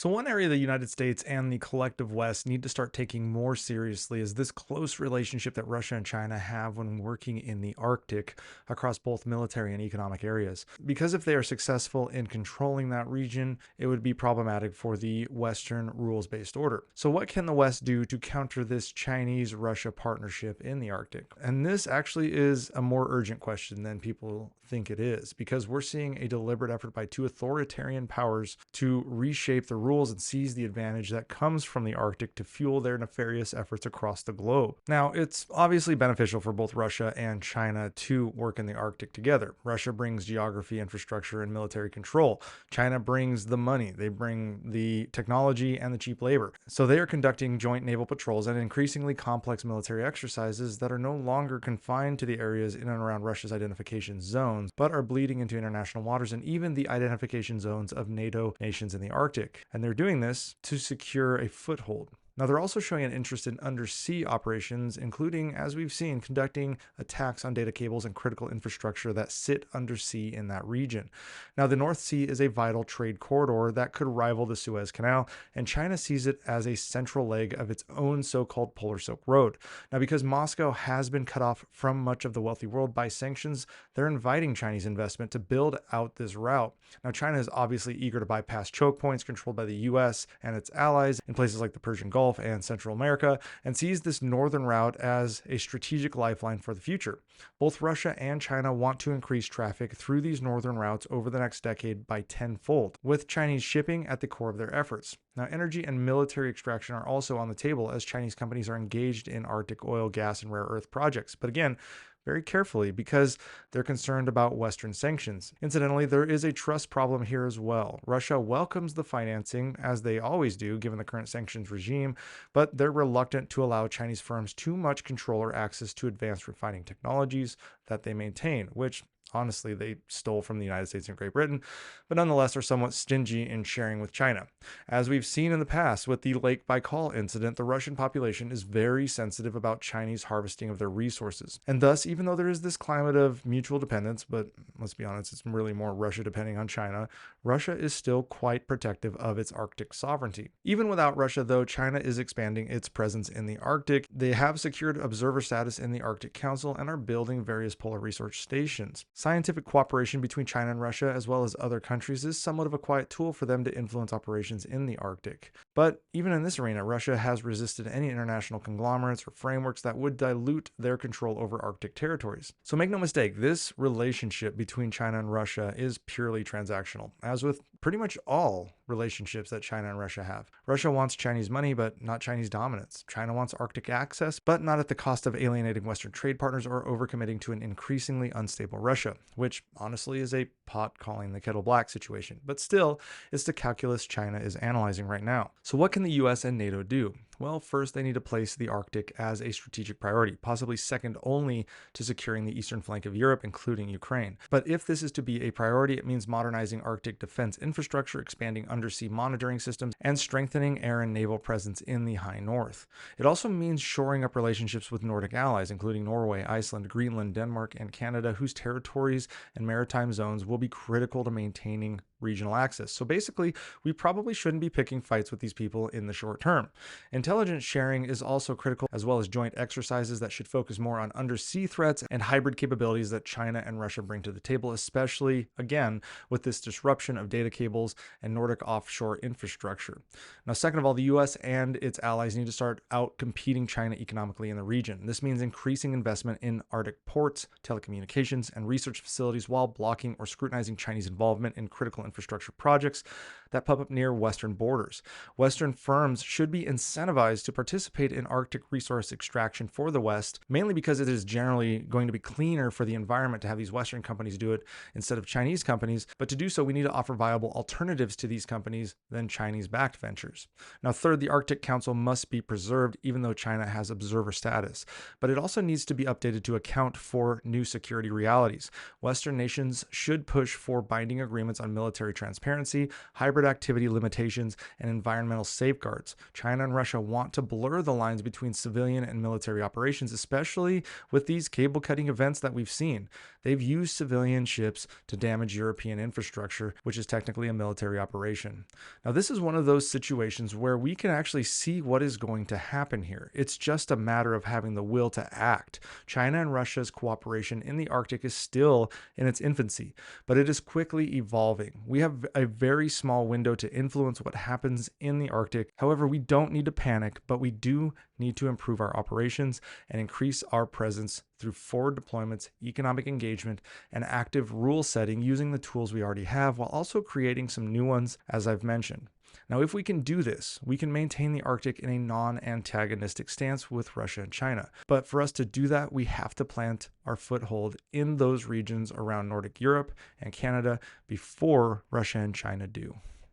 So, one area the United States and the collective West need to start taking more seriously is this close relationship that Russia and China have when working in the Arctic across both military and economic areas. Because if they are successful in controlling that region, it would be problematic for the Western rules based order. So, what can the West do to counter this Chinese Russia partnership in the Arctic? And this actually is a more urgent question than people think it is, because we're seeing a deliberate effort by two authoritarian powers to reshape the rules and seize the advantage that comes from the Arctic to fuel their nefarious efforts across the globe. Now, it's obviously beneficial for both Russia and China to work in the Arctic together. Russia brings geography, infrastructure, and military control. China brings the money, they bring the technology and the cheap labor. So they are conducting joint naval patrols and increasingly complex military exercises that are no longer confined to the areas in and around Russia's identification zones, but are bleeding into international waters and even the identification zones of NATO nations in the Arctic. And they're doing this to secure a foothold. Now, they're also showing an interest in undersea operations, including, as we've seen, conducting attacks on data cables and critical infrastructure that sit undersea in that region. Now, the North Sea is a vital trade corridor that could rival the Suez Canal, and China sees it as a central leg of its own so-called Polar Silk Road. Now, because Moscow has been cut off from much of the wealthy world by sanctions, they're inviting Chinese investment to build out this route. Now, China is obviously eager to bypass choke points controlled by the US and its allies in places like the Persian Gulf and Central America, and sees this northern route as a strategic lifeline for the future. Both Russia and China want to increase traffic through these northern routes over the next decade by tenfold, with Chinese shipping at the core of their efforts. Now, energy and military extraction are also on the table as Chinese companies are engaged in Arctic oil, gas, and rare earth projects. But again, very carefully because they're concerned about Western sanctions. Incidentally, there is a trust problem here as well. Russia welcomes the financing, as they always do, given the current sanctions regime, but they're reluctant to allow Chinese firms too much control or access to advanced refining technologies that they maintain, which honestly, they stole from the United States and Great Britain, but nonetheless are somewhat stingy in sharing with China. As we've seen in the past with the Lake Baikal incident, the Russian population is very sensitive about Chinese harvesting of their resources. And thus, even though there is this climate of mutual dependence, but let's be honest, it's really more Russia depending on China, Russia is still quite protective of its Arctic sovereignty. Even without Russia, though, China is expanding its presence in the Arctic. They have secured observer status in the Arctic Council and are building various polar research stations. Scientific cooperation between China and Russia, as well as other countries, is somewhat of a quiet tool for them to influence operations in the Arctic. But even in this arena, Russia has resisted any international conglomerates or frameworks that would dilute their control over Arctic territories. So make no mistake, this relationship between China and Russia is purely transactional, as with pretty much all relationships that China and Russia have. Russia wants Chinese money, but not Chinese dominance. China wants Arctic access, but not at the cost of alienating Western trade partners or overcommitting to an increasingly unstable Russia, which honestly is a pot calling the kettle black situation. But still, it's the calculus China is analyzing right now. So what can the US and NATO do? Well, first, they need to place the Arctic as a strategic priority, possibly second only to securing the eastern flank of Europe, including Ukraine. But if this is to be a priority, it means modernizing Arctic defense infrastructure, expanding undersea monitoring systems, and strengthening air and naval presence in the high north. It also means shoring up relationships with Nordic allies, including Norway, Iceland, Greenland, Denmark, and Canada, whose territories and maritime zones will be critical to maintaining regional access. So basically, we probably shouldn't be picking fights with these people in the short term. Intelligence sharing is also critical, as well as joint exercises that should focus more on undersea threats and hybrid capabilities that China and Russia bring to the table, especially, again, with this disruption of data cables and Nordic offshore infrastructure. Now, second of all, the US and its allies need to start out competing China economically in the region. This means increasing investment in Arctic ports, telecommunications, and research facilities while blocking or scrutinizing Chinese involvement in critical infrastructure projects that pop up near Western borders. Western firms should be incentivized to participate in Arctic resource extraction for the West, mainly because it is generally going to be cleaner for the environment to have these Western companies do it instead of Chinese companies. But to do so, we need to offer viable alternatives to these companies than Chinese-backed ventures. Now, third, the Arctic Council must be preserved, even though China has observer status. But it also needs to be updated to account for new security realities. Western nations should push for binding agreements on military transparency, hybrid corporate activity limitations, and environmental safeguards. China and Russia want to blur the lines between civilian and military operations, especially with these cable cutting events that we've seen. They've used civilian ships to damage European infrastructure, which is technically a military operation. Now, this is one of those situations where we can actually see what is going to happen here. It's just a matter of having the will to act. China and Russia's cooperation in the Arctic is still in its infancy, but it is quickly evolving. We have a very small window to influence what happens in the Arctic. However, we don't need to panic, but we do need to improve our operations and increase our presence through forward deployments, economic engagement, and active rule setting using the tools we already have, while also creating some new ones, as I've mentioned. Now, if we can do this, we can maintain the Arctic in a non-antagonistic stance with Russia and China. But for us to do that, we have to plant our foothold in those regions around Nordic Europe and Canada before Russia and China do.